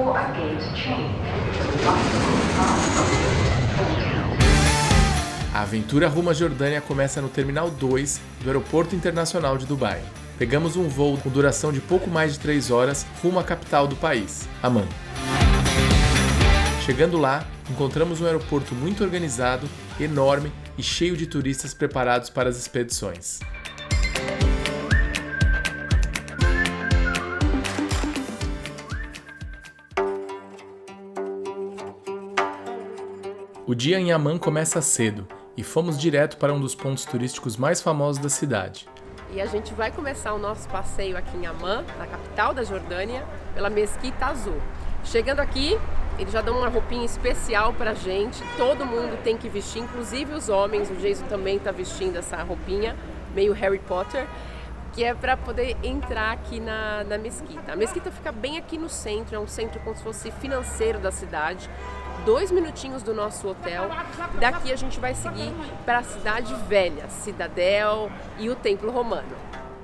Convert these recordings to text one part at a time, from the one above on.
for a gate change. A aventura rumo à Jordânia começa no Terminal 2 do Aeroporto Internacional de Dubai. Pegamos um voo com duração de pouco mais de 3 horas rumo à capital do país, Amman. Chegando lá, encontramos um aeroporto muito organizado, enorme e cheio de turistas preparados para as expedições. O dia em Amman começa cedo e fomos direto para um dos pontos turísticos mais famosos da cidade. E a gente vai começar o nosso passeio aqui em Amman, na capital da Jordânia, pela Mesquita Azul. Chegando aqui, eles já dão uma roupinha especial pra gente, todo mundo tem que vestir, inclusive os homens, o Jason também tá vestindo essa roupinha, meio Harry Potter, que é para poder entrar aqui na mesquita. A mesquita fica bem aqui no centro, é um centro como se fosse financeiro da cidade, 2 minutinhos do nosso hotel. Daqui a gente vai seguir para a cidade velha, Cidadel e o Templo Romano.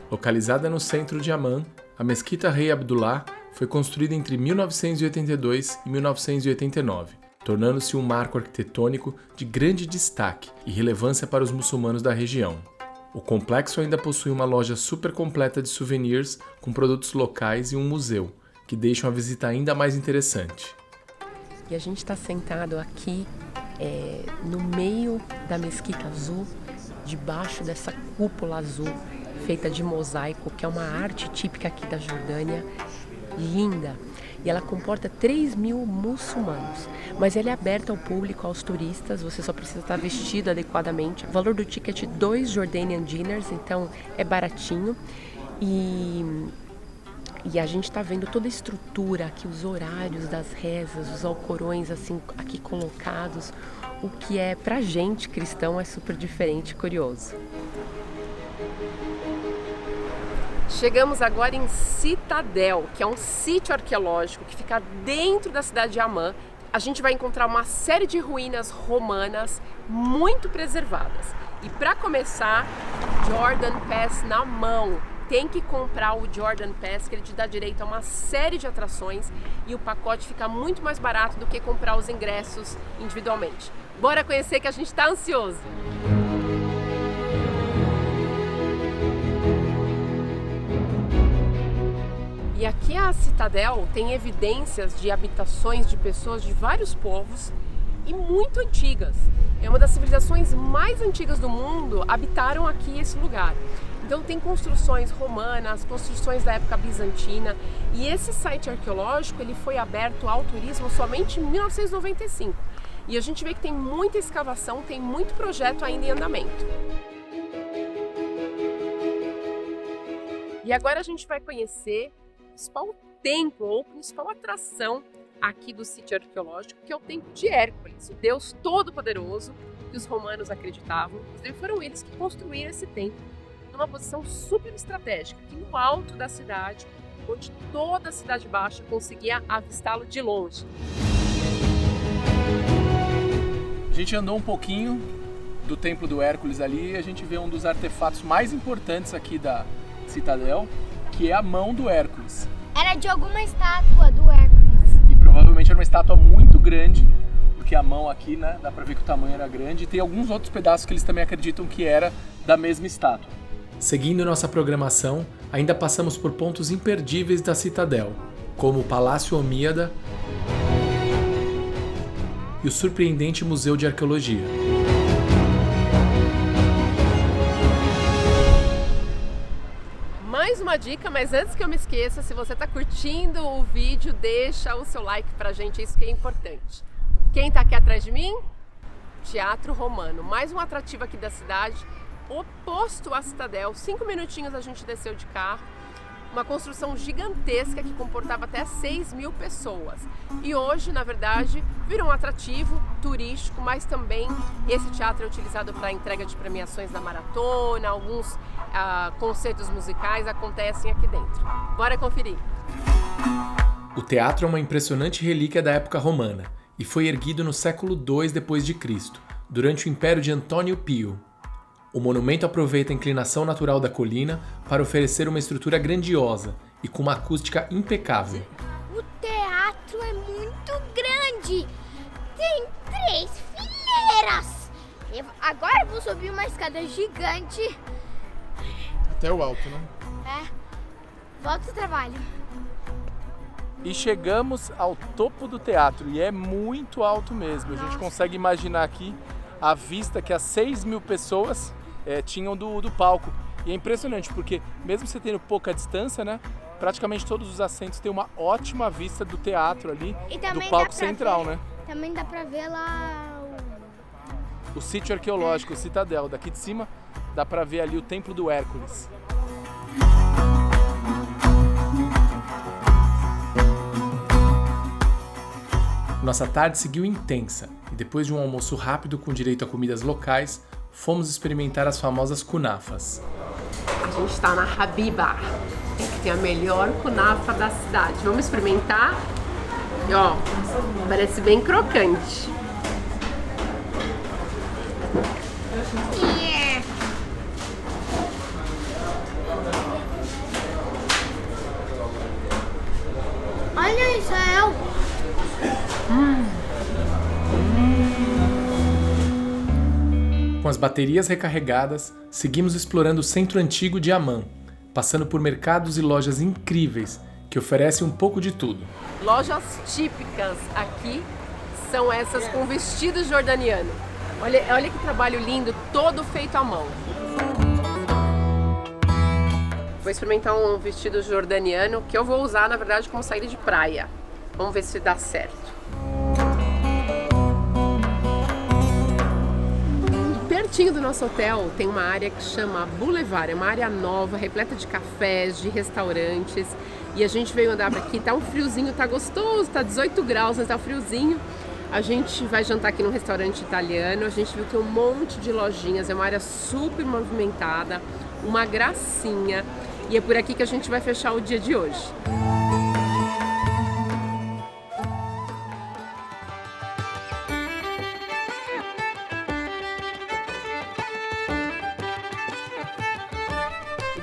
Localizada no centro de Amman, a Mesquita Rei Abdullah foi construída entre 1982 e 1989, tornando-se um marco arquitetônico de grande destaque e relevância para os muçulmanos da região. O complexo ainda possui uma loja super completa de souvenirs com produtos locais e um museu, que deixam a visita ainda mais interessante. E a gente está sentado aqui no meio da Mesquita Azul, debaixo dessa cúpula azul feita de mosaico, que é uma arte típica aqui da Jordânia, linda. E ela comporta 3.000 muçulmanos, mas ela é aberta ao público, aos turistas, você só precisa estar vestido adequadamente. O valor do ticket é 2 Jordanian dinars, então é baratinho. E a gente está vendo toda a estrutura aqui, os horários das rezas, os alcorões assim aqui colocados, o que é pra gente cristão é super diferente e curioso. Chegamos agora em Cidadel, que é um sítio arqueológico que fica dentro da cidade de Amman. A gente vai encontrar uma série de ruínas romanas muito preservadas. E para começar, Jordan Pass na mão. Tem que comprar o Jordan Pass, que ele te dá direito a uma série de atrações e o pacote fica muito mais barato do que comprar os ingressos individualmente. Bora conhecer que a gente está ansioso! E aqui a Cidadel tem evidências de habitações de pessoas de vários povos e muito antigas. É uma das civilizações mais antigas do mundo, habitaram aqui esse lugar. Então tem construções romanas, construções da época bizantina, e esse site arqueológico ele foi aberto ao turismo somente em 1995. E a gente vê que tem muita escavação, tem muito projeto ainda em andamento. E agora a gente vai conhecer o principal templo ou principal atração aqui do sítio arqueológico, que é o Templo de Hércules, o deus todo-poderoso que os romanos acreditavam. E foram eles que construíram esse templo numa posição super estratégica, aqui no alto da cidade, onde toda a Cidade Baixa conseguia avistá-lo de longe. A gente andou um pouquinho do Templo do Hércules ali e a gente vê um dos artefatos mais importantes aqui da Cidadel, que é a mão do Hércules. Era de alguma estátua do Hércules. E provavelmente era uma estátua muito grande, porque a mão aqui, né, dá pra ver que o tamanho era grande, e tem alguns outros pedaços que eles também acreditam que era da mesma estátua. Seguindo nossa programação, ainda passamos por pontos imperdíveis da Cidadel, como o Palácio Omíada e o surpreendente Museu de Arqueologia. Mais uma dica, mas antes que eu me esqueça, se você está curtindo o vídeo, deixa o seu like pra gente, isso que é importante. Quem está aqui atrás de mim? Teatro Romano, mais um atrativo aqui da cidade, oposto à Cidadel. 5 minutinhos a gente desceu de carro, uma construção gigantesca que comportava até 6.000 pessoas. E hoje, na verdade, virou um atrativo turístico, mas também esse teatro é utilizado para entrega de premiações da maratona, alguns concertos musicais acontecem aqui dentro. Bora conferir! O teatro é uma impressionante relíquia da época romana e foi erguido no século II d.C., durante o Império de Antônio Pio. O monumento aproveita a inclinação natural da colina para oferecer uma estrutura grandiosa e com uma acústica impecável. O teatro teatro é muito grande. Tem 3 fileiras. Agora eu vou subir uma escada gigante. Até o alto, né? Volta ao trabalho. E chegamos ao topo do teatro e é muito alto mesmo. A gente consegue imaginar aqui a vista que as 6.000 pessoas tinham do palco. E é impressionante porque mesmo você tendo pouca distância, né? Praticamente todos os assentos têm uma ótima vista do teatro ali, do palco central, né? Também dá pra ver lá o sítio arqueológico, o Citadel. Daqui de cima dá pra ver ali o Templo do Hércules. Nossa tarde seguiu intensa e depois de um almoço rápido com direito a comidas locais, fomos experimentar as famosas kunafas. A gente está na Habiba, que tem a melhor kunafa da cidade. Vamos experimentar? E ó, parece bem crocante. Olha, Israel. Com as baterias recarregadas, seguimos explorando o centro antigo de Amman, passando por mercados e lojas incríveis que oferecem um pouco de tudo. Lojas típicas aqui são essas com vestido jordaniano. Olha que trabalho lindo, todo feito à mão. Vou experimentar um vestido jordaniano que eu vou usar, na verdade, como saída de praia. Vamos ver se dá certo. Pertinho do nosso hotel tem uma área que chama Boulevard, é uma área nova, repleta de cafés, de restaurantes. E a gente veio andar por aqui, tá um friozinho, tá gostoso, tá 18 graus, mas tá friozinho. A gente vai jantar aqui num restaurante italiano, a gente viu que tem um monte de lojinhas, é uma área super movimentada, uma gracinha. E é por aqui que a gente vai fechar o dia de hoje.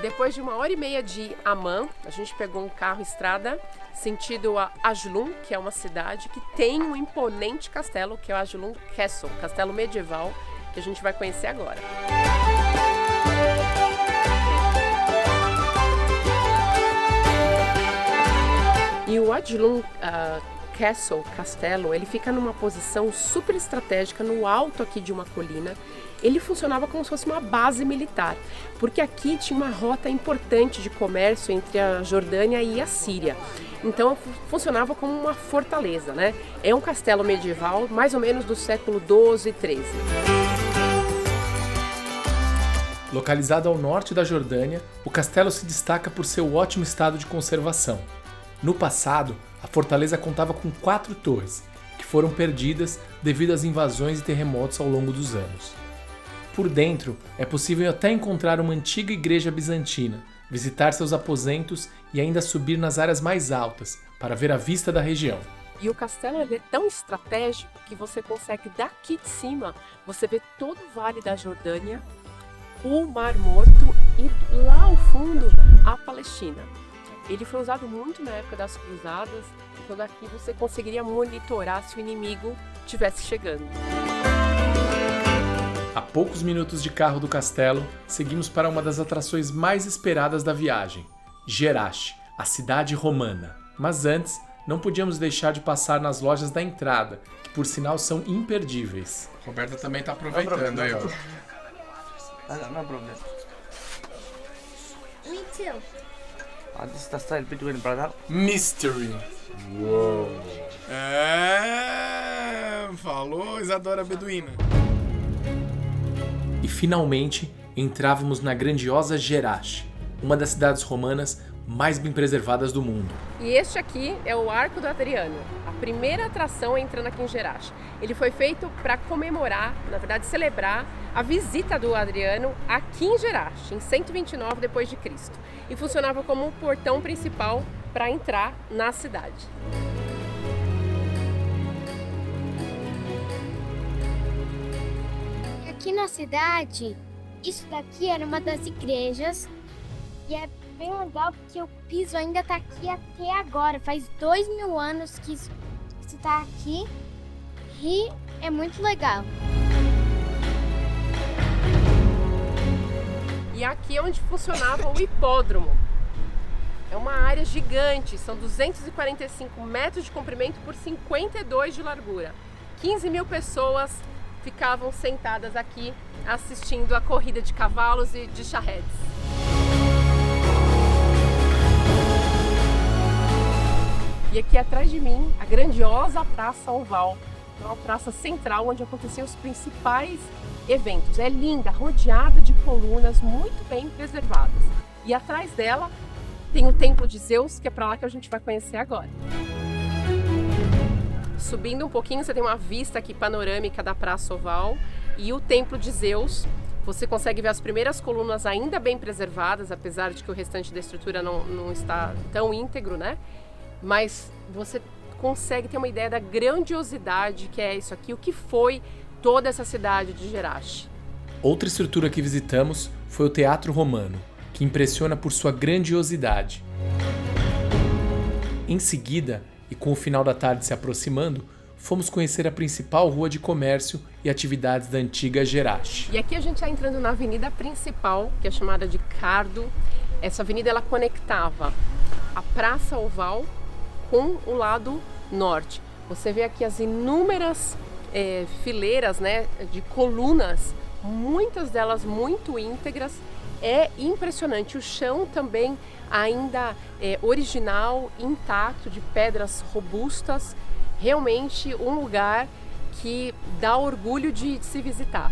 Depois de 1h30 de Amman, a gente pegou um carro estrada sentido a Ajlum, que é uma cidade que tem um imponente castelo, que é o Ajlum Castle, castelo medieval, que a gente vai conhecer agora. E o Ajlum Castle, castelo, ele fica numa posição super estratégica no alto aqui de uma colina. Ele funcionava como se fosse uma base militar, porque aqui tinha uma rota importante de comércio entre a Jordânia e a Síria. Então funcionava como uma fortaleza, né? É um castelo medieval, mais ou menos do século XII e XIII. Localizado ao norte da Jordânia, o castelo se destaca por seu ótimo estado de conservação. No passado, a fortaleza contava com 4 torres, que foram perdidas devido às invasões e terremotos ao longo dos anos. Por dentro, é possível até encontrar uma antiga igreja bizantina, visitar seus aposentos e ainda subir nas áreas mais altas para ver a vista da região. E o castelo é tão estratégico que você consegue daqui de cima, você vê todo o Vale da Jordânia, o Mar Morto e lá ao fundo a Palestina. Ele foi usado muito na época das cruzadas, então daqui você conseguiria monitorar se o inimigo estivesse chegando. A poucos minutos de carro do castelo, seguimos para uma das atrações mais esperadas da viagem, Jerash, a cidade romana. Mas antes, não podíamos deixar de passar nas lojas da entrada, que por sinal são imperdíveis. Roberta também está aproveitando aí, ó. No problem. Me too. This is the style between brother. Mystery. Uou. Falou Isadora Beduína. E finalmente entrávamos na grandiosa Jerash, uma das cidades romanas mais bem preservadas do mundo. E este aqui é o Arco do Adriano, a primeira atração entrando aqui em Jerash. Ele foi feito para comemorar, na verdade celebrar, a visita do Adriano aqui em Jerash, em 129 d.C. E funcionava como um portão principal para entrar na cidade. Aqui na cidade, isso daqui era uma das igrejas e é bem legal porque o piso ainda tá aqui até agora. Faz 2000 anos que isso tá aqui e é muito legal. E aqui é onde funcionava o hipódromo. É uma área gigante, são 245 metros de comprimento por 52 de largura. 15 mil pessoas ficavam sentadas aqui assistindo a corrida de cavalos e de charretes. E aqui atrás de mim, a grandiosa Praça Oval, uma praça central onde aconteciam os principais eventos. É linda, rodeada de colunas muito bem preservadas. E atrás dela tem o Templo de Zeus, que é para lá que a gente vai conhecer agora. Subindo um pouquinho, você tem uma vista aqui panorâmica da Praça Oval e o Templo de Zeus. Você consegue ver as primeiras colunas ainda bem preservadas, apesar de que o restante da estrutura não está tão íntegro, né? Mas você consegue ter uma ideia da grandiosidade que é isso aqui, o que foi toda essa cidade de Jerash. Outra estrutura que visitamos foi o Teatro Romano, que impressiona por sua grandiosidade. Em seguida, e com o final da tarde se aproximando, fomos conhecer a principal rua de comércio e atividades da antiga Jerash. E aqui a gente está entrando na avenida principal, que é chamada de Cardo. Essa avenida ela conectava a Praça Oval com o lado norte. Você vê aqui as inúmeras fileiras, né, de colunas, muitas delas muito íntegras. É impressionante, o chão também ainda original, intacto, de pedras robustas. Realmente um lugar que dá orgulho de se visitar.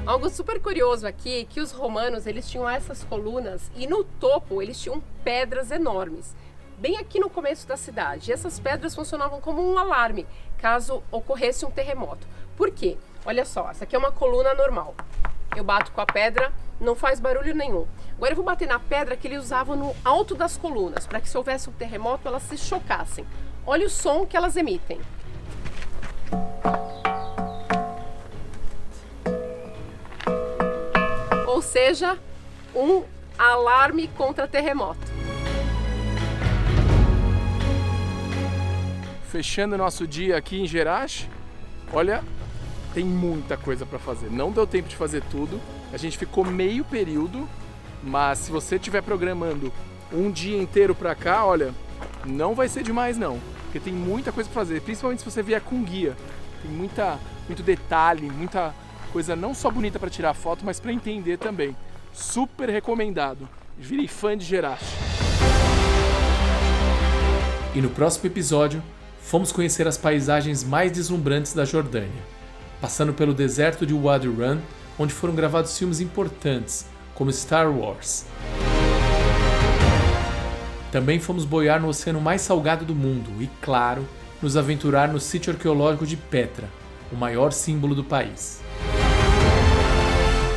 Algo super curioso aqui é que os romanos eles tinham essas colunas e no topo eles tinham pedras enormes, bem aqui no começo da cidade. E essas pedras funcionavam como um alarme caso ocorresse um terremoto. Por quê? Olha só, essa aqui é uma coluna normal. Eu bato com a pedra, não faz barulho nenhum. Agora eu vou bater na pedra que eles usavam no alto das colunas, para que se houvesse um terremoto elas se chocassem. Olha o som que elas emitem. Ou seja, um alarme contra terremoto. Fechando nosso dia aqui em Jerash, olha, tem muita coisa para fazer. Não deu tempo de fazer tudo. A gente ficou meio período, mas se você estiver programando um dia inteiro para cá, olha, não vai ser demais não, porque tem muita coisa para fazer, principalmente se você vier com guia. Tem muito detalhe, muita coisa não só bonita para tirar foto, mas para entender também. Super recomendado. Virei fã de Jerash. E no próximo episódio, fomos conhecer as paisagens mais deslumbrantes da Jordânia, passando pelo deserto de Wadi Rum, onde foram gravados filmes importantes, como Star Wars. Também fomos boiar no oceano mais salgado do mundo e, claro, nos aventurar no sítio arqueológico de Petra, o maior símbolo do país.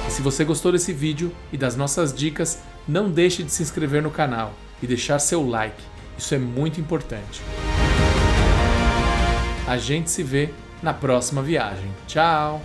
E se você gostou desse vídeo e das nossas dicas, não deixe de se inscrever no canal e deixar seu like, isso é muito importante. A gente se vê na próxima viagem. Tchau!